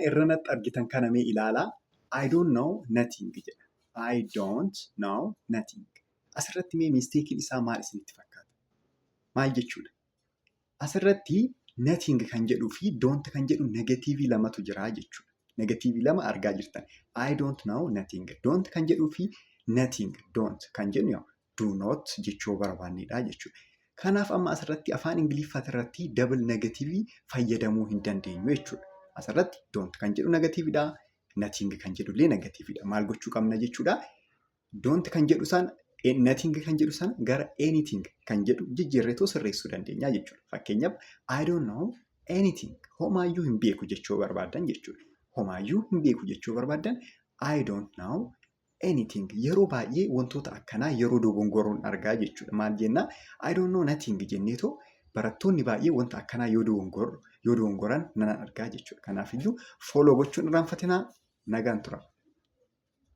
irranatti argitan kana mee ilaalaa. I don't know nothing jedha. I don't know nothing. Asirratti mee misteekiin isaa maal isinitti fakkaata? Maal jechuudha? Asirratti nothing kan jedhuu fi don't kan jedhu negatiivii lamatu jira jechuudha. Negatiivii lama argaa jirtan. I don't know nothing. Don't kan jedhuu fi nothing. Don't kan jedhu do not jechuu barbaannedha jechuudha. Kanaaf amma asirratti afaan Ingiliffaatirratti double negatiivii fayyadamuu hin dandeenyu jechuudha. Asirratti don't kan jedhu negatiividha. Nothing kan jedhullee negatiividha. Maal gochuu qabna jechuudha? Don't kan jedhu sana nothing kan jedhu sana gara anything kan jedhu jijjiirreetoo sirreessuu dandeenya jechuudha. Fakkeenyaaf I don't know anything. Homaayyuu hin beeku jechuu barbaadan jechuudha. Homaayyuu hin beeku jechuu barbaadan I don't know anything. Yeroo baay'ee wantoota akkanaa yeroo dogongoroon argaa jechuudha. Maal jennaa? I don't know nothing jenneetoo barattoonni baay'ee wanta akkanaa yoo dogongoran nan argaa jechuudha. Kanaafiyyuu follow gochuun irraanfatinaa nagaan tura.